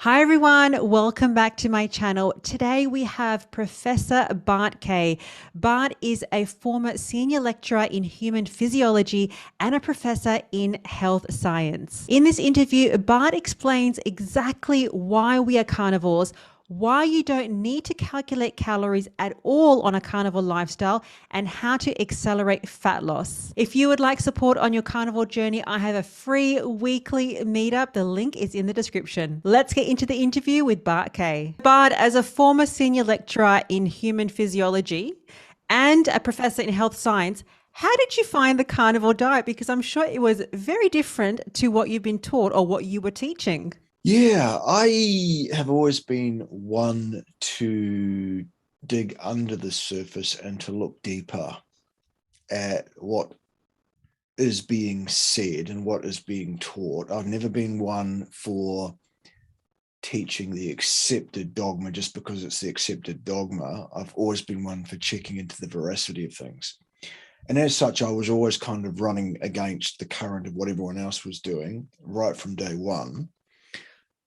Hi everyone, welcome back to my channel. Today we have Professor Bart Kay. Bart is a former senior lecturer in human physiology and a professor in health science. In this interview, Bart explains exactly why we are carnivores, why you don't need to calculate calories at all on a carnivore lifestyle, and how to accelerate fat loss. If you would like support on your carnivore journey, I have a free weekly meetup. The link is in the description. Let's get into the interview with Bart Kay. Bart, as a former senior lecturer in human physiology and a professor in health science, how did you find the carnivore diet? Because I'm sure it was very different to what you've been taught or what you were teaching. Yeah, I have always been one to dig under the surface and to look deeper at what is being said and what is being taught. I've never been one for teaching the accepted dogma just because it's the accepted dogma. I've always been one for checking into the veracity of things. And as such, I was always kind of running against the current of what everyone else was doing right from day one.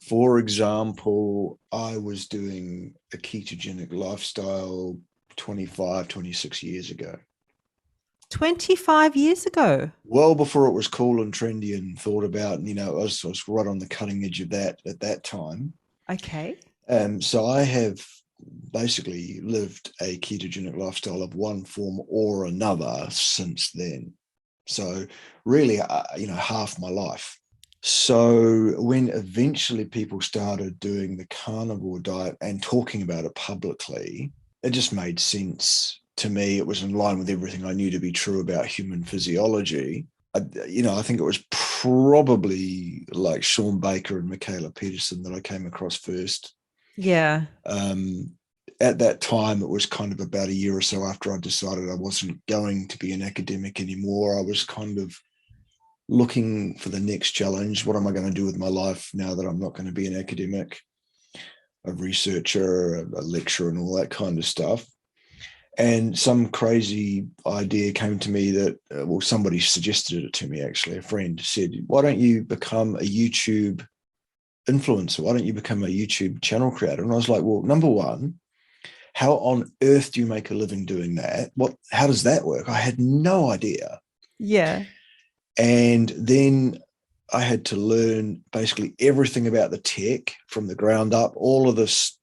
For example, I was doing a ketogenic lifestyle 25, 26 years ago. 25 years ago. Well before it was cool and trendy and thought about, I was right on the cutting edge of that at that time. Okay. So I have basically lived a ketogenic lifestyle of one form or another since then. So really, half my life. So when eventually people started doing the carnivore diet and talking about it publicly, it just made sense to me. It was in line with everything I knew to be true about human physiology. I think it was probably like Sean Baker and Michaela Peterson that I came across first. Yeah. Um, at that time, it was kind of about a year or so after I decided I wasn't going to be an academic anymore. I was kind of looking for the next challenge. What am I going to do with my life now that I'm not going to be an academic, a researcher, a lecturer, and all that kind of stuff? And some crazy idea came to me that, somebody suggested it to me, actually. A friend said, why don't you become a YouTube influencer? Why don't you become a YouTube channel creator? And I was like, well, number one, how on earth do you make a living doing that? How does that work? I had no idea. Yeah. And then I had to learn basically everything about the tech from the ground up, all of this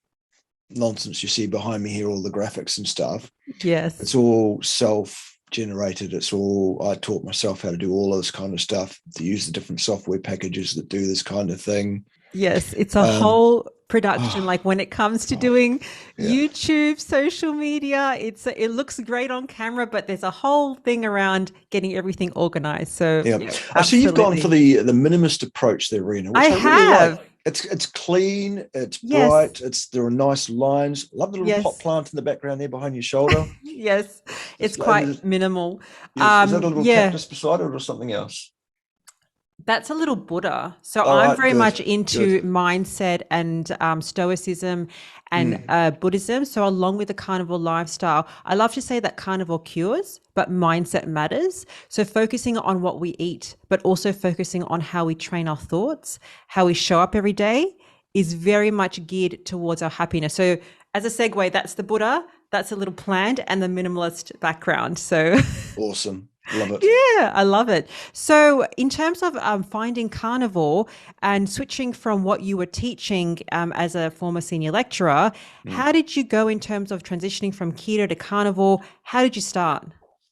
nonsense you see behind me here, all the graphics and stuff. Yes. It's all self-generated. I taught myself how to do all of this kind of stuff, to use the different software packages that do this kind of thing. Yes, it's a Um, whole production. oh, Like when it comes to oh, doing yeah, YouTube, social media, it looks great on camera, but there's a whole thing around getting everything organized. So yeah. yeah, I see you've gone for absolutely. the minimalist approach there, Rina, I which I really like. have. It's clean, it's Yes. bright, there are nice lines. Love the little pot Yes. plant in the background there behind your shoulder. Yes. It's Just and quite minimal. yes, is that a little Yeah. cactus beside it or something else? That's a little Buddha. So All I'm right, very good, much good. into mindset and Stoicism and Mm, Buddhism. So along with the carnivore lifestyle, I love to say that carnivore cures, but mindset matters. So focusing on what we eat, but also focusing on how we train our thoughts, how we show up every day is very much geared towards our happiness. So as a segue, that's the Buddha, that's a little plant and the minimalist background. So awesome, love it. yeah, I love it. So, in terms of finding carnivore and switching from what you were teaching as a former senior lecturer, Mm. how did you go in terms of transitioning from keto to carnivore? How did you start?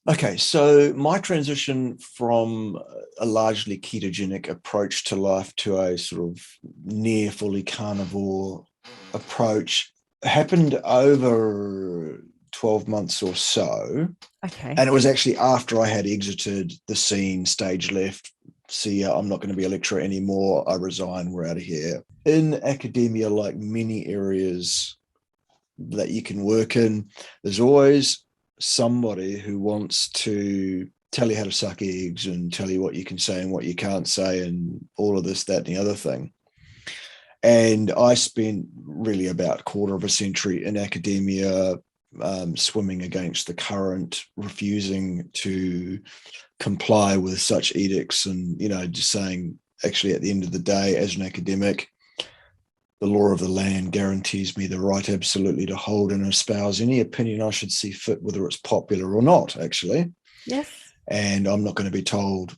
Okay, so my transition from a largely ketogenic approach to life to a sort of near fully carnivore approach happened over 12 months or so. Okay. And it was actually after I had exited the scene, stage left. See ya, I'm not going to be a lecturer anymore. I resign. We're out of here. In academia, like many areas that you can work in, there's always somebody who wants to tell you how to suck eggs and tell you what you can say and what you can't say and all of this, that, and the other thing. And I spent really about a quarter of a century in academia, swimming against the current, refusing to comply with such edicts, and just saying, actually, at the end of the day, as an academic, the law of the land guarantees me the right absolutely to hold and espouse any opinion I should see fit, whether it's popular or not, actually. Yes. And I'm not going to be told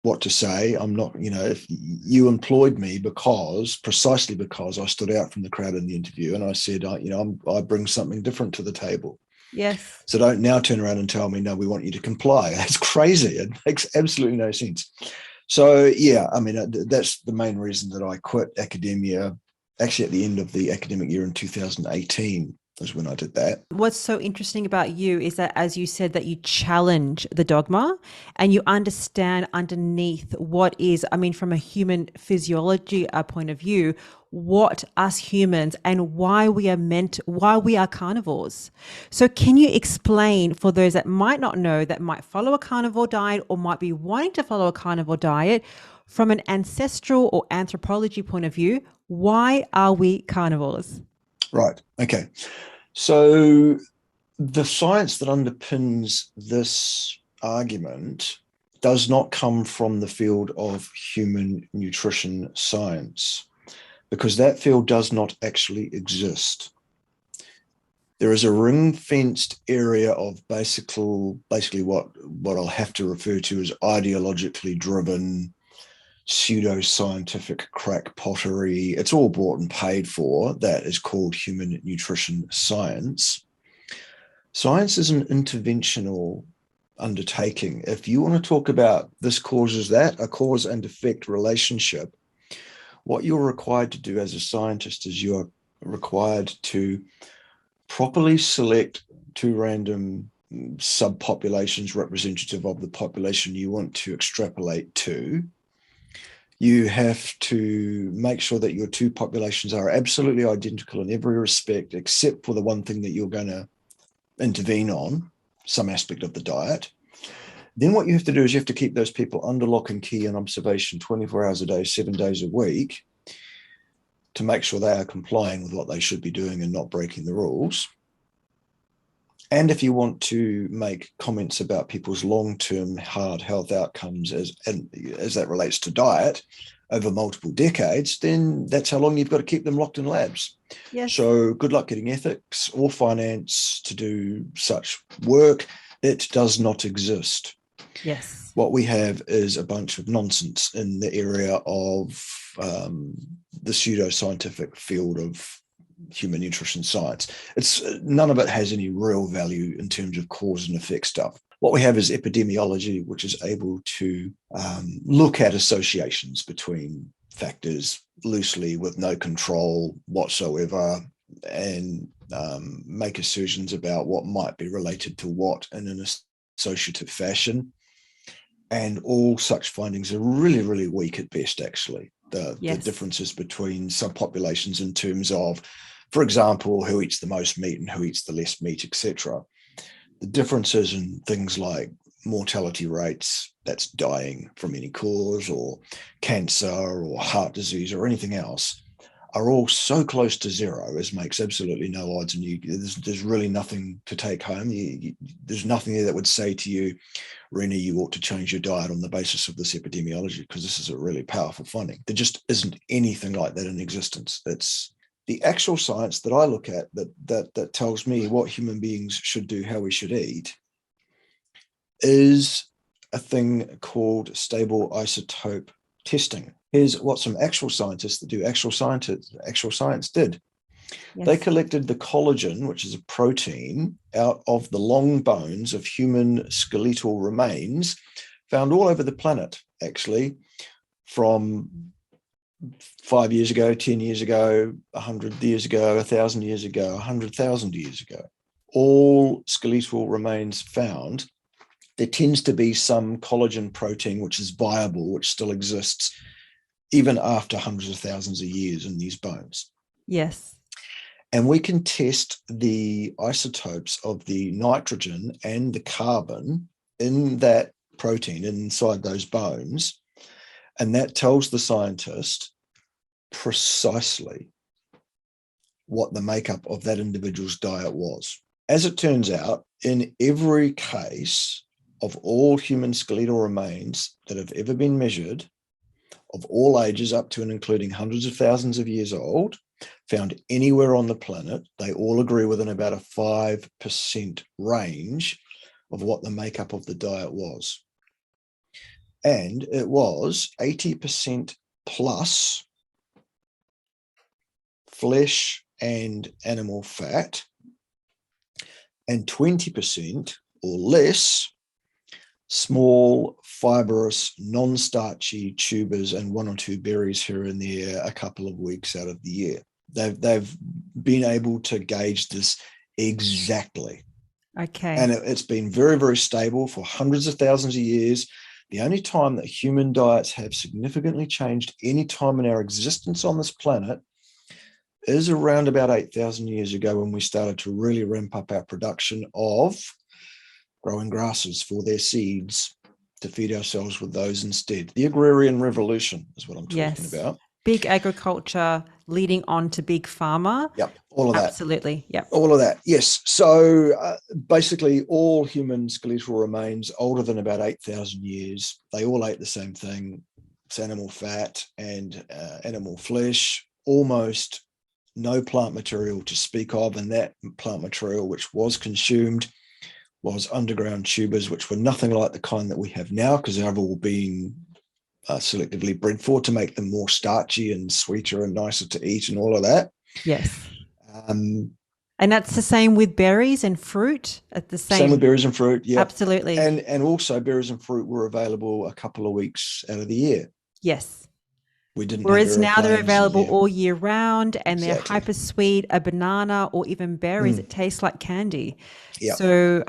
what to say. I'm not, if you employed me precisely because I stood out from the crowd in the interview and I said, I bring something different to the table. Yes. So don't now turn around and tell me, no, we want you to comply. That's crazy. It makes absolutely no sense. So, yeah, I mean, that's the main reason that I quit academia. Actually, at the end of the academic year in 2018 was when I did that. What's so interesting about you is that, as you said, that you challenge the dogma and you understand underneath what is, I mean, from a human physiology point of view, what us humans and why we are carnivores. So can you explain for those that might not know, that might follow a carnivore diet or might be wanting to follow a carnivore diet, from an ancestral or anthropology point of view, why are we carnivores? Right. Okay. So the science that underpins this argument does not come from the field of human nutrition science, because that field does not actually exist. There is a ring-fenced area of basically what I'll have to refer to as ideologically driven pseudo-scientific crackpottery. It's all bought and paid for. That is called human nutrition science. Science is an interventional undertaking. If you want to talk about this causes that, a cause and effect relationship, what you're required to do as a scientist is you're required to properly select two random subpopulations representative of the population you want to extrapolate to. You have to make sure that your two populations are absolutely identical in every respect, except for the one thing that you're going to intervene on, some aspect of the diet. Then what you have to do is you have to keep those people under lock and key and observation 24 hours a day, 7 days a week, to make sure they are complying with what they should be doing and not breaking the rules. And if you want to make comments about people's long-term hard health outcomes as that relates to diet over multiple decades, then that's how long you've got to keep them locked in labs. Yes. So good luck getting ethics or finance to do such work. It does not exist. Yes. What we have is a bunch of nonsense in the area of the pseudo-scientific field of human nutrition science. None of it has any real value in terms of cause and effect stuff. What we have is epidemiology, which is able to look at associations between factors loosely with no control whatsoever, and make assertions about what might be related to what in an associative fashion. And all such findings are really, really weak at best, actually. The differences between subpopulations in terms of, for example, who eats the most meat and who eats the less meat, etc. The differences in things like mortality rates, that's dying from any cause, or cancer or heart disease or anything else, are all so close to zero as makes absolutely no odds. And there's really nothing to take home. There's nothing there that would say to you, Rina, you ought to change your diet on the basis of this epidemiology, because this is a really powerful finding. There just isn't anything like that in existence. It's the actual science that I look at that tells me what human beings should do, how we should eat, is a thing called stable isotope testing. Here's what some actual scientists that do actual science did. Yes. They collected the collagen, which is a protein, out of the long bones of human skeletal remains found all over the planet, actually, from 5 years ago, 10 years ago, 100 years ago, 1,000 years ago, 100,000 years ago. All skeletal remains found. There tends to be some collagen protein which is viable, which still exists even after hundreds of thousands of years in these bones. Yes. And we can test the isotopes of the nitrogen and the carbon in that protein inside those bones. And that tells the scientist precisely what the makeup of that individual's diet was. As it turns out, in every case of all human skeletal remains that have ever been measured, of all ages up to and including hundreds of thousands of years old, found anywhere on the planet, they all agree within about a 5% range of what the makeup of the diet was. And it was 80% plus flesh and animal fat, and 20% or less small, fibrous, non-starchy tubers and one or two berries here and there a couple of weeks out of the year. They've been able to gauge this exactly. Okay. And it's been very, very stable for hundreds of thousands of years. The only time that human diets have significantly changed any time in our existence on this planet is around about 8,000 years ago, when we started to really ramp up our production of growing grasses for their seeds to feed ourselves with those instead. The agrarian revolution is what I'm talking about. Big agriculture leading on to big pharma. Yep, all of that. Absolutely, yep. All of that, yes. So basically all human skeletal remains older than about 8,000 years. They all ate the same thing. It's animal fat and animal flesh, almost no plant material to speak of, and that plant material which was consumed was underground tubers, which were nothing like the kind that we have now, because they've all been selectively bred for to make them more starchy and sweeter and nicer to eat and all of that. Yes. And that's the same with berries and fruit at the same. Same with berries and fruit, yeah. Absolutely. And also berries and fruit were available a couple of weeks out of the year. Yes. We didn't. Whereas now they're available all year round, and Exactly. they're hyper sweet. A banana or even berries, it tastes like candy. Yep. So,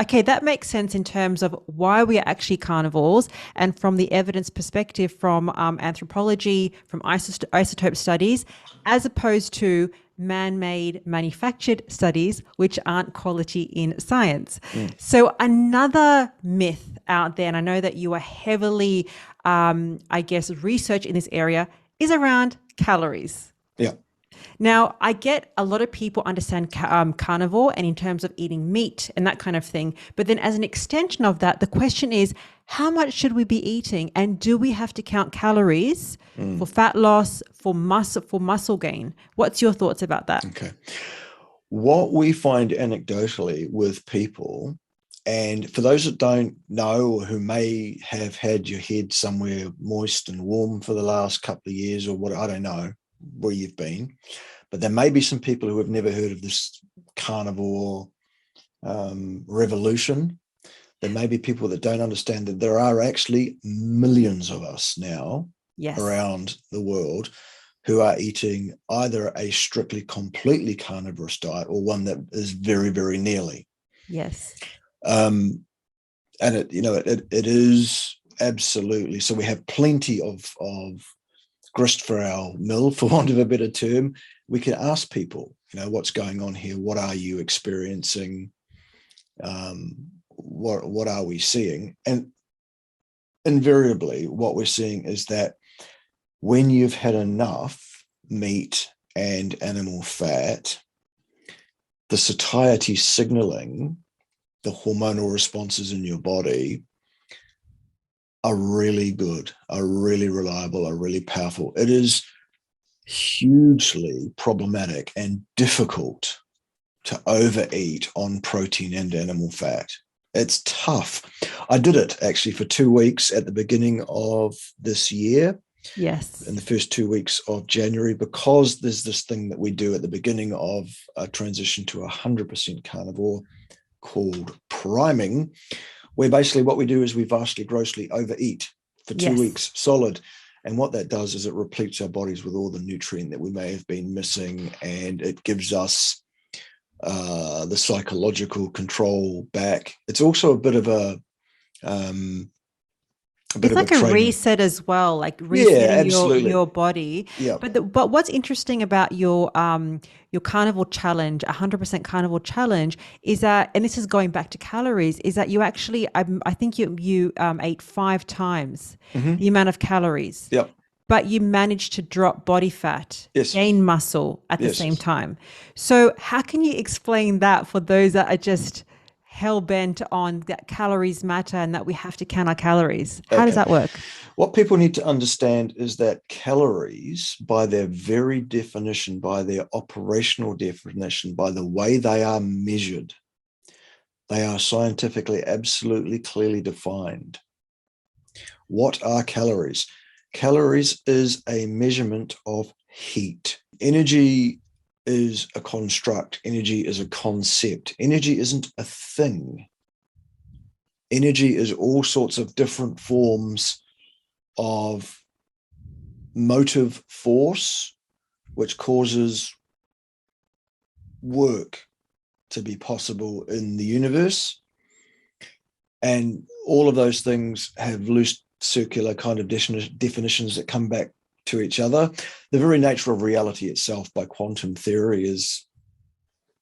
okay, that makes sense in terms of why we are actually carnivores, and from the evidence perspective from anthropology, from isotope studies, as opposed to man-made manufactured studies, which aren't quality in science. So another myth out there, and I know that you are heavily research in this area, is around calories. Yeah. Now, I get a lot of people understand carnivore and in terms of eating meat and that kind of thing. But then as an extension of that, the question is, how much should we be eating? And do we have to count calories for fat loss, for muscle gain? What's your thoughts about that? Okay. What we find anecdotally with people, and for those that don't know, or who may have had your head somewhere moist and warm for the last couple of years, or what, I don't know where you've been, but there may be some people who have never heard of this carnivore revolution. There may be people that don't understand that there are actually millions of us now around the world who are eating either a strictly, completely carnivorous diet or one that is very, very nearly. Yes. And it is absolutely, so we have plenty of grist for our mill, for want of a better term. We can ask people, what's going on here? What are you experiencing? What are we seeing? And invariably what we're seeing is that when you've had enough meat and animal fat, the satiety signaling, the hormonal responses in your body are really good, are really reliable, are really powerful. It is hugely problematic and difficult to overeat on protein and animal fat. It's tough. I did it actually for 2 weeks at the beginning of this year. Yes. In the first 2 weeks of January, because there's this thing that we do at the beginning of a transition to 100% carnivore called priming, where basically what we do is we vastly grossly overeat for 2 weeks solid. And what that does is it repletes our bodies with all the nutrient that we may have been missing, and it gives us the psychological control back. It's also a bit of a it's like a reset as well, like resetting your body. Yeah. But what's interesting about your carnivore challenge, 100% carnivore challenge, is that, and this is going back to calories, is that you actually, I think you ate 5 times the amount of calories. Yep. But you managed to drop body fat, gain muscle at the same time. So how can you explain that for those that are just hell bent on that calories matter and that we have to count our calories. How does Okay. that work? What people need to understand is that calories, by their very definition, by their operational definition, by the way they are measured, they are scientifically absolutely clearly defined. What are calories? Calories is a measurement of heat. Energy is a construct. Energy is a concept. Energy isn't a thing. Energy is all sorts of different forms of motive force, which causes work to be possible in the universe. And all of those things have loose circular kind of definitions that come back to each other. The very nature of reality itself by quantum theory is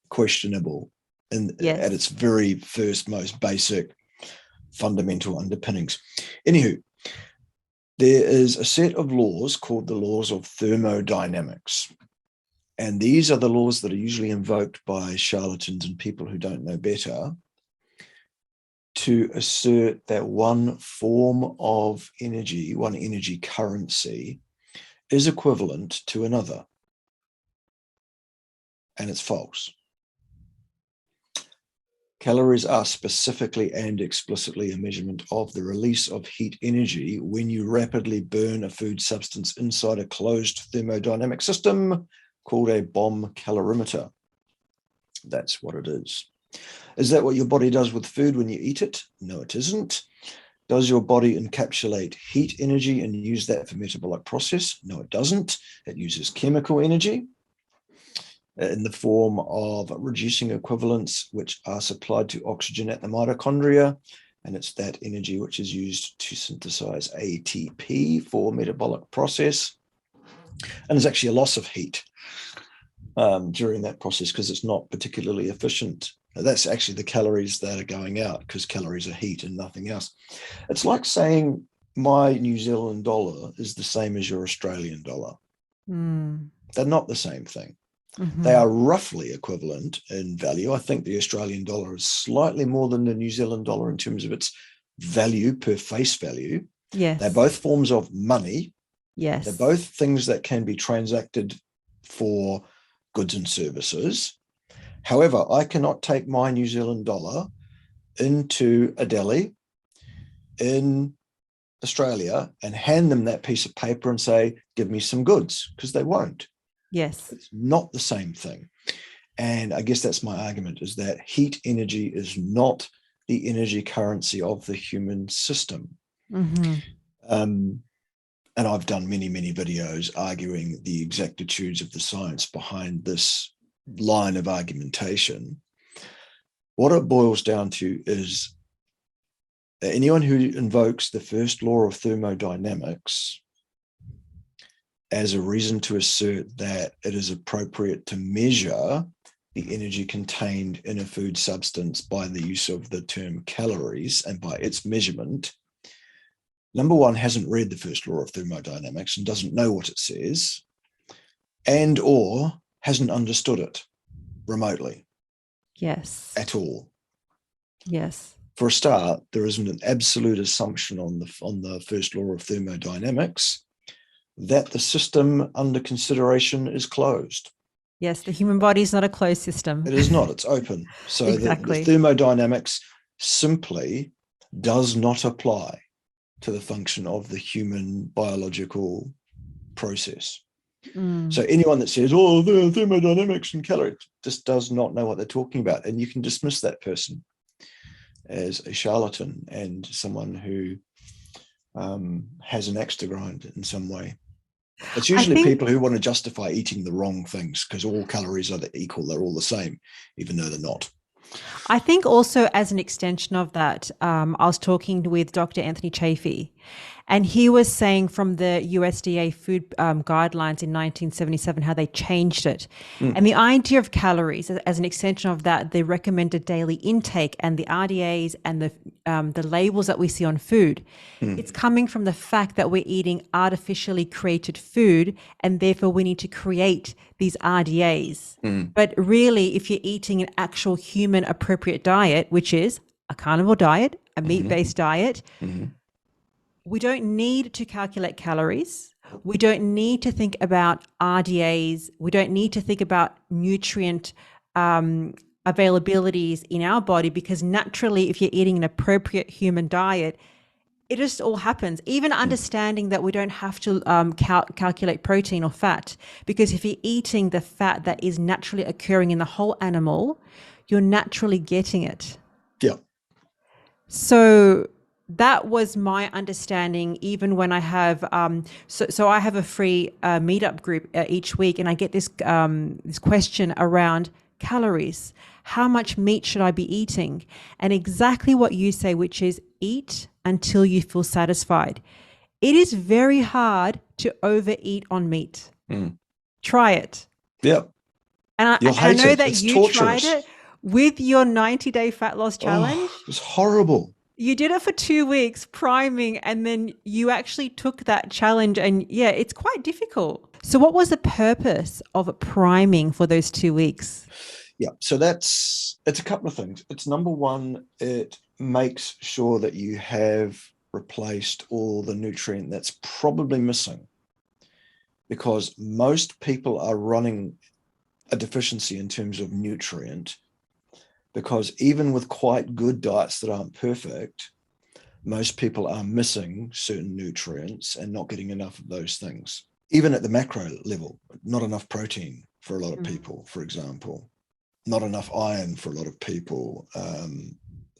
questionable at its very first, most basic fundamental underpinnings. Anywho, there is a set of laws called the laws of thermodynamics. And these are the laws that are usually invoked by charlatans and people who don't know better to assert that one form of energy, one energy currency, is equivalent to another. And it's false. Calories are specifically and explicitly a measurement of the release of heat energy when you rapidly burn a food substance inside a closed thermodynamic system called a bomb calorimeter. That's what it is. Is that what your body does with food when you eat it? No, it isn't. Does your body encapsulate heat energy and use that for metabolic process? No, it doesn't. It uses chemical energy in the form of reducing equivalents, which are supplied to oxygen at the mitochondria. And it's that energy which is used to synthesize ATP for metabolic process. And there's actually a loss of heat during that process because it's not particularly efficient. That's actually the calories that are going out because calories are heat and nothing else. It's like saying my New Zealand dollar is the same as your Australian dollar. They're not the same thing. They are roughly equivalent in value. I think the Australian dollar is slightly more than the New Zealand dollar in terms of its value per face value. Yes. They're both forms of money. Yes. They're both things that can be transacted for goods and services. However, I cannot take my New Zealand dollar into a deli in Australia and hand them that piece of paper and say, give me some goods, because they won't. Yes. It's not the same thing. And I guess that's my argument, is that heat energy is not the energy currency of the human system. And I've done many, many videos arguing the exactitudes of the science behind this line of argumentation. What it boils down to is anyone who invokes the first law of thermodynamics as a reason to assert that it is appropriate to measure the energy contained in a food substance by the use of the term calories and by its measurement, number one, hasn't read the first law of thermodynamics and doesn't know what it says, and or hasn't understood it remotely. Yes. At all. Yes. For a start, there isn't an absolute assumption on the first law of thermodynamics that the system under consideration is closed. Yes, the human body is not a closed system. It is not, it's open. So exactly. the thermodynamics simply does not apply to the function of the human biological process. So anyone that says, oh, the thermodynamics and calories, just does not know what they're talking about. And you can dismiss that person as a charlatan and someone who has an axe to grind in some way. It's usually people who want to justify eating the wrong things because all calories are equal. They're all the same, even though they're not. I think also as an extension of that, I was talking with Dr. Anthony Chafee, And he was saying from the USDA food guidelines in 1977 how they changed it. And the idea of calories as an extension of that, the recommended daily intake and the RDAs and the labels that we see on food, it's coming from the fact that we're eating artificially created food and therefore we need to create these RDAs. But really, if you're eating an actual human appropriate diet, which is a carnivore diet, a meat-based diet, we don't need to calculate calories. We don't need to think about RDAs. We don't need to think about nutrient availabilities in our body, because naturally, if you're eating an appropriate human diet, it just all happens. Even understanding that we don't have to calculate protein or fat, because if you're eating the fat that is naturally occurring in the whole animal, you're naturally getting it. Yeah. So that was my understanding, even when I have, so I have a free meetup group each week, and I get this question around calories. How much meat should I be eating? And exactly what you say, which is eat until you feel satisfied. It is very hard to overeat on meat. Try it. Yep. And I know that it's you torturous. tried it with your 90-day fat loss challenge. It was horrible. You did it for 2 weeks, priming, and then you actually took that challenge, and yeah, it's quite difficult. So what was the purpose of priming for those 2 weeks? Yeah, so it's a couple of things. It's number one, it makes sure that you have replaced all the nutrient that's probably missing, because most people are running a deficiency in terms of nutrient, because even with quite good diets that aren't perfect, most people are missing certain nutrients and not getting enough of those things. Even at the macro level, not enough protein for a lot of people, for example, not enough iron for a lot of people,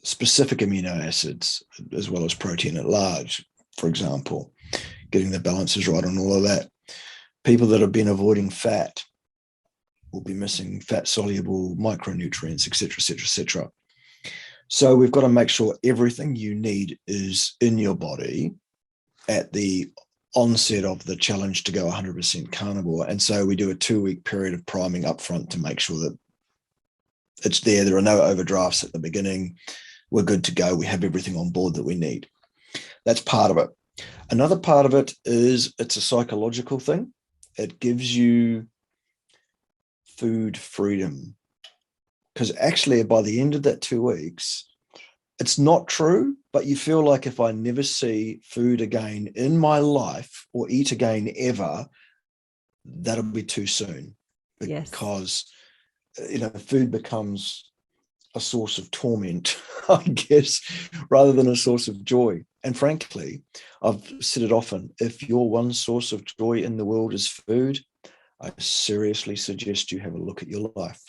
specific amino acids, as well as protein at large, for example, getting the balances right on all of that. People that have been avoiding fat will be missing fat-soluble micronutrients, et cetera, et cetera, et cetera. So we've got to make sure everything you need is in your body at the onset of the challenge to go 100% carnivore. And so we do a 2-week period of priming up front to make sure that it's there. There are no overdrafts at the beginning. We're good to go. We have everything on board that we need. That's part of it. Another part of it is it's a psychological thing. It gives you food freedom, because actually by the end of that 2 weeks, it's not true, but you feel like if I never see food again in my life or eat again ever, that'll be too soon, because food becomes a source of torment, I guess, rather than a source of joy. And frankly, I've said it often, if your one source of joy in the world is food, I seriously suggest you have a look at your life.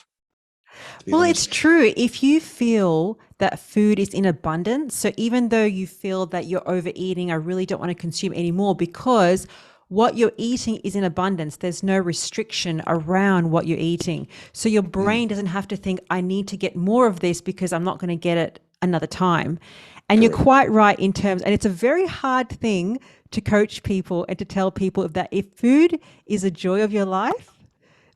Well, it's true. If you feel that food is in abundance, so even though you feel that you're overeating, I really don't want to consume anymore, because what you're eating is in abundance. There's no restriction around what you're eating. So your brain doesn't have to think, I need to get more of this because I'm not going to get it another time. And You're quite right in terms, and it's a very hard thing to coach people and to tell people that if food is a joy of your life,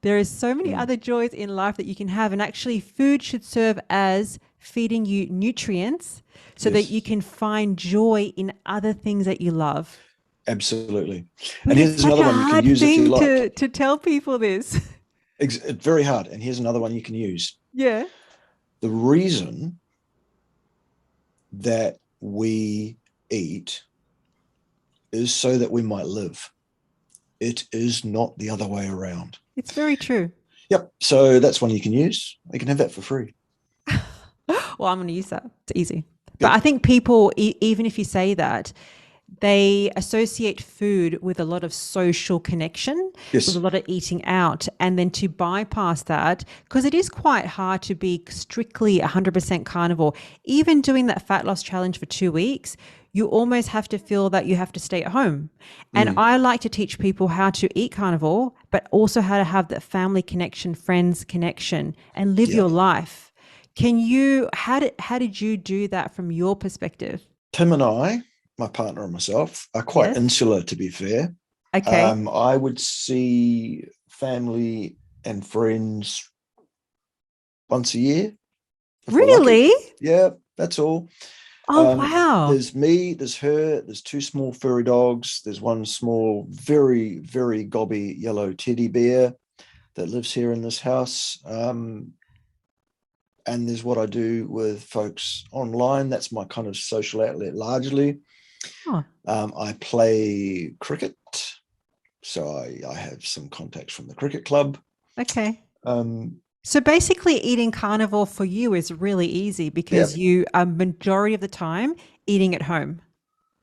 there is so many other joys in life that you can have. And actually food should serve as feeding you nutrients so that you can find joy in other things that you love. Absolutely. And here's another one you can use if you like. To tell people this. It's very hard. And here's another one you can use. Yeah. The reason that we eat is so that we might live. It is not the other way around. It's very true. Yep. So that's one you can use. You can have that for free. Well, I'm going to use that. It's easy. Good. But I think people, even if you say that, they associate food with a lot of social connection, with a lot of eating out. And then to bypass that, because it is quite hard to be strictly 100% carnivore, even doing that fat loss challenge for 2 weeks, you almost have to feel that you have to stay at home. And I like to teach people how to eat carnivore, but also how to have that family connection, friends connection, and live your life. How did you do that from your perspective? Tim and I, my partner and myself, are quite Yes. insular, to be fair. Okay. I would see family and friends once a year if we're lucky. Really? Yeah, that's all. Oh, wow. There's me, there's her, there's two small furry dogs, there's one small, very, very gobby yellow teddy bear that lives here in this house. And there's what I do with folks online. That's my kind of social outlet largely. Oh, I play cricket, so I have some contacts from the cricket club. okay. Um, So basically, eating carnivore for you is really easy yeah, because you are majority of the time eating at home.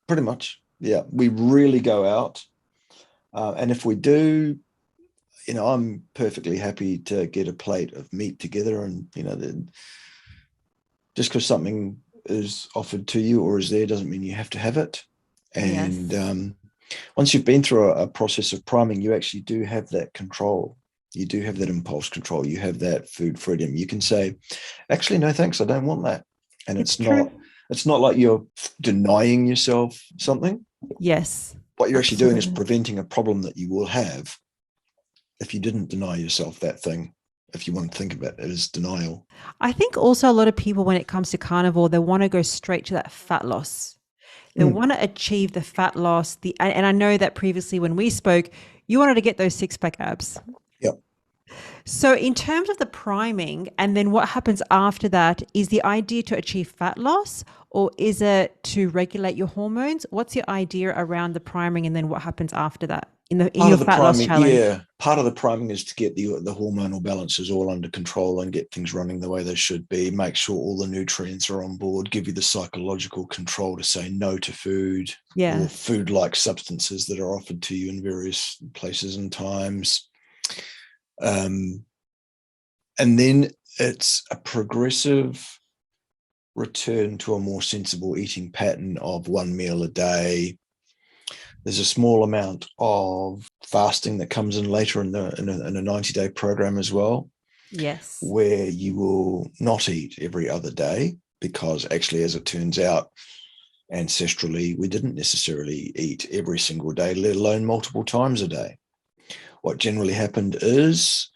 pretty much. Yeah, we really go out. And if we do, I'm perfectly happy to get a plate of meat together. And, just because something is offered to you or is there doesn't mean you have to have it. And Yes. once you've been through a process of priming, you actually do have that control. You do have that impulse control. You have that food freedom. You can say, actually, no, thanks, I don't want that. And It's it's true. not like you're denying yourself something. Yes. What you're actually doing is Absolutely. preventing a problem that you will have if you didn't deny yourself that thing. If you want to think about it as denial. I think also a lot of people, when it comes to carnivore, they want to go straight to that fat loss. They Mm, want to achieve the fat loss. And I know that previously when we spoke, you wanted to get those six pack abs. yeah. So, in terms of the priming, and then what happens after that, is the idea to achieve fat loss or is it to regulate your hormones? What's your idea around the priming, and then what happens after that in Part your of the fat loss priming, challenge? yeah. Part of the priming is to get the hormonal balances all under control and get things running the way they should be. Make sure all the nutrients are on board. Give you the psychological control to say no to food or Yeah. food-like substances that are offered to you in various places and times. And then it's a progressive return to a more sensible eating pattern of one meal a day. There's a small amount of fasting that comes in later in a 90-day program as well, Yes. where you will not eat every other day because actually, as it turns out, ancestrally, we didn't necessarily eat every single day, let alone multiple times a day. What generally happened is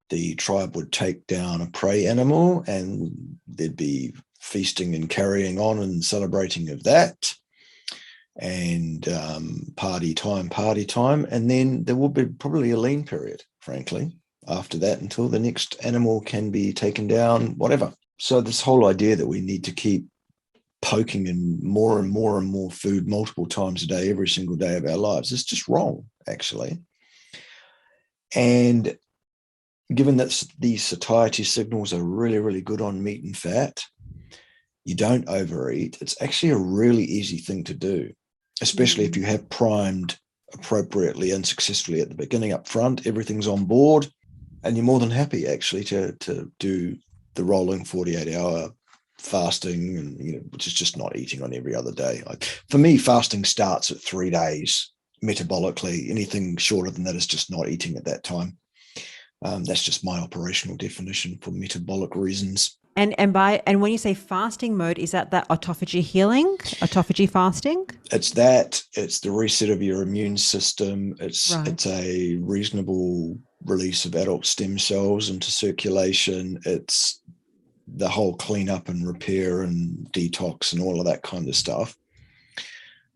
the tribe would take down a prey animal and there'd be feasting and carrying on and celebrating of that and party time. And then there will be probably a lean period, frankly, after that until the next animal can be taken down, whatever. So this whole idea that we need to keep poking in more and more and more food multiple times a day, every single day of our lives, is just wrong, actually. And given that these satiety signals are really, really good on meat and fat, you don't overeat. It's actually a really easy thing to do, especially if you have primed appropriately and successfully at the beginning up front. Everything's on board, and you're more than happy actually to do the rolling 48-hour fasting, and which is just not eating on every other day. For me, fasting starts at 3 days metabolically. Anything shorter than that is just not eating at that time. That's just my operational definition for metabolic reasons. And when you say fasting mode, is that autophagy healing, autophagy fasting? It's the reset of your immune system. It's Right. a reasonable release of adult stem cells into circulation. It's the whole cleanup and repair and detox and all of that kind of stuff.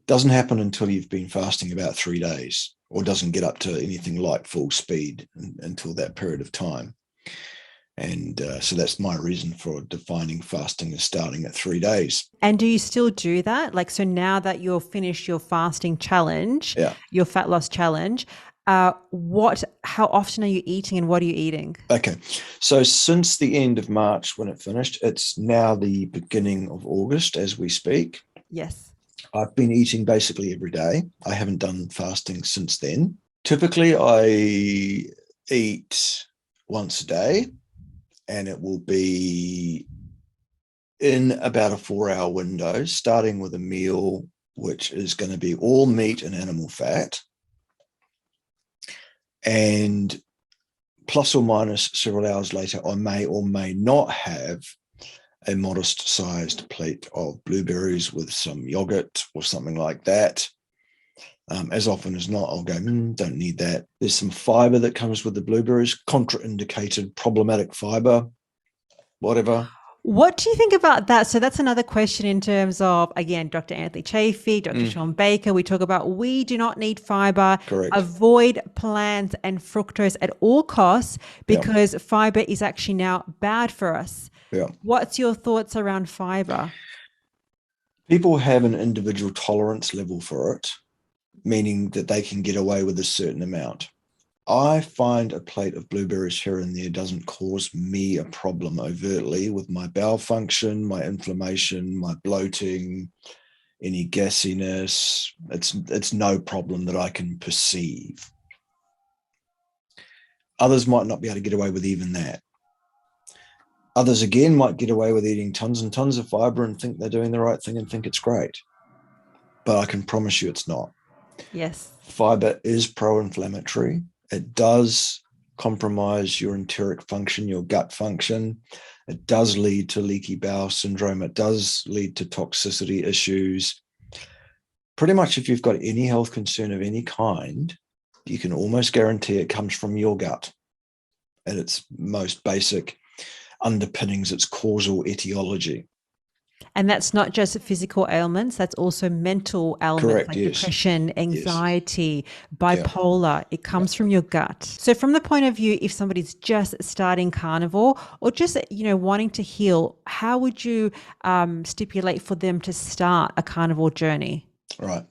Doesn't happen until you've been fasting about 3 days, or doesn't get up to anything like full speed until that period of time. And so that's my reason for defining fasting as starting at 3 days. And do you still do that? Like, so now that you're finished your fasting challenge, Yeah. your fat loss challenge, how often are you eating and what are you eating? Okay. So since the end of March when it finished, it's now the beginning of August as we speak. Yes. I've been eating basically every day. I haven't done fasting since then. Typically, I eat once a day, and it will be in about a 4-hour window, starting with a meal which is going to be all meat and animal fat, and plus or minus several hours later, I may or may not have a modest sized plate of blueberries with some yogurt or something like that. As often as not, I'll go, don't need that. There's some fiber that comes with the blueberries, contraindicated, problematic fiber, whatever. What do you think about that? So that's another question in terms of, again, Dr. Anthony Chafee, Dr. Sean Baker. We talk about we do not need fiber. Correct. Avoid plants and fructose at all costs because fiber is actually now bad for us. Yeah. What's your thoughts around fiber? People have an individual tolerance level for it, meaning that they can get away with a certain amount. I find a plate of blueberries here and there doesn't cause me a problem overtly with my bowel function, my inflammation, my bloating, any gassiness. It's no problem that I can perceive. Others might not be able to get away with even that. Others, again, might get away with eating tons and tons of fiber and think they're doing the right thing and think it's great. But I can promise you it's not. Yes. Fiber is pro-inflammatory. It does compromise your enteric function, your gut function. It does lead to leaky bowel syndrome. It does lead to toxicity issues. Pretty much if you've got any health concern of any kind, you can almost guarantee it comes from your gut at its most basic underpinnings, its causal etiology. And that's not just physical ailments, that's also mental ailments. Correct, like yes. depression, anxiety, bipolar. It comes from your gut. So from the point of view, if somebody's just starting carnivore or just, wanting to heal, how would you stipulate for them to start a carnivore journey? Right.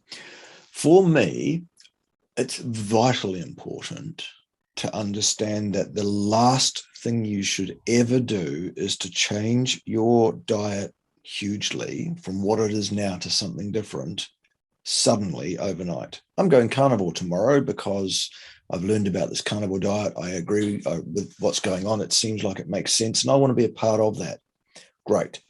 For me, it's vitally important to understand that the last thing you should ever do is to change your diet hugely from what it is now to something different suddenly overnight. I'm going carnivore tomorrow because I've learned about this carnivore diet. I agree with what's going on. It seems like it makes sense and I want to be a part of that. Great.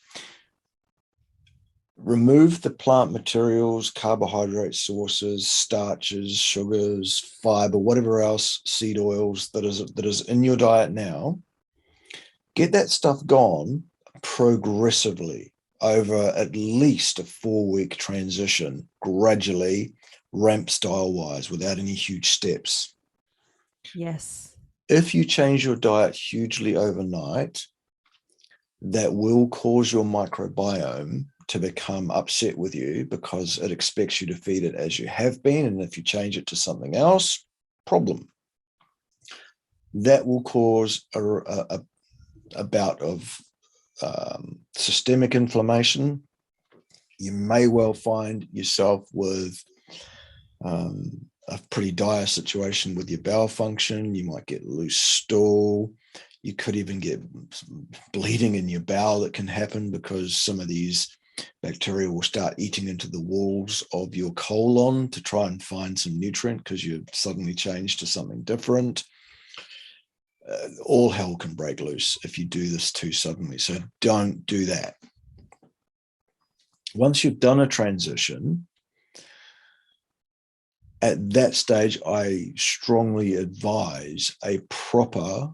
Remove the plant materials, carbohydrate sources, starches, sugars, fiber, whatever else, seed oils that is in your diet now. Get that stuff gone progressively over at least a 4-week transition, gradually, ramp style-wise, without any huge steps. Yes. If you change your diet hugely overnight, that will cause your microbiome to become upset with you because it expects you to feed it as you have been. And if you change it to something else, problem. That will cause a bout of systemic inflammation. You may well find yourself with a pretty dire situation with your bowel function. You might get loose stool. You could even get bleeding in your bowel that can happen because some of these bacteria will start eating into the walls of your colon to try and find some nutrient because you've suddenly changed to something different. All hell can break loose if you do this too suddenly. So don't do that. Once you've done a transition, at that stage, I strongly advise a proper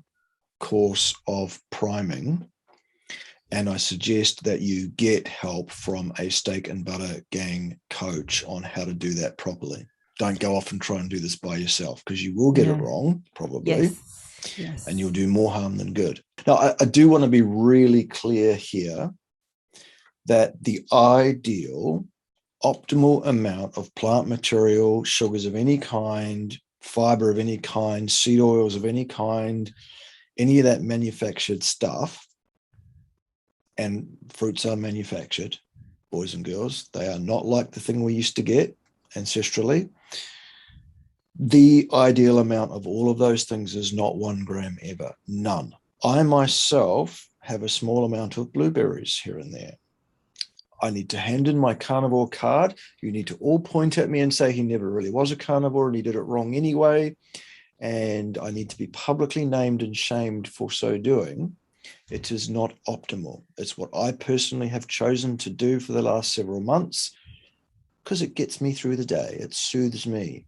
course of priming. And I suggest that you get help from a steak and butter gang coach on how to do that properly. Don't go off and try and do this by yourself because you will get it wrong, probably. Yes. And you'll do more harm than good. Now, I do want to be really clear here that the ideal, optimal amount of plant material, sugars of any kind, fiber of any kind, seed oils of any kind, any of that manufactured stuff, and fruits are manufactured, boys and girls. They are not like the thing we used to get ancestrally. The ideal amount of all of those things is not 1 gram ever, none. I myself have a small amount of blueberries here and there. I need to hand in my carnivore card. You need to all point at me and say he never really was a carnivore and he did it wrong anyway. And I need to be publicly named and shamed for so doing. It is not optimal. It's what I personally have chosen to do for the last several months because it gets me through the day. It soothes me.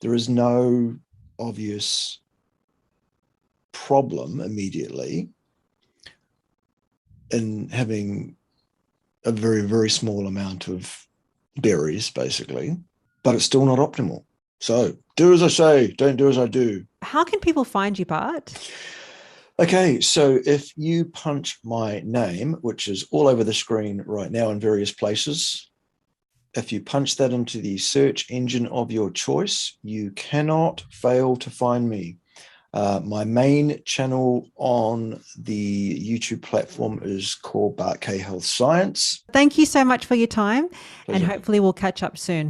There is no obvious problem immediately. in having a very, very small amount of berries, basically, but it's still not optimal. So do as I say, don't do as I do. How can people find you, Bart? Okay, so if you punch my name, which is all over the screen right now in various places, if you punch that into the search engine of your choice, you cannot fail to find me. My main channel on the YouTube platform is called Bart Kay Health Science. Thank you so much for your time, Pleasure. and hopefully we'll catch up soon.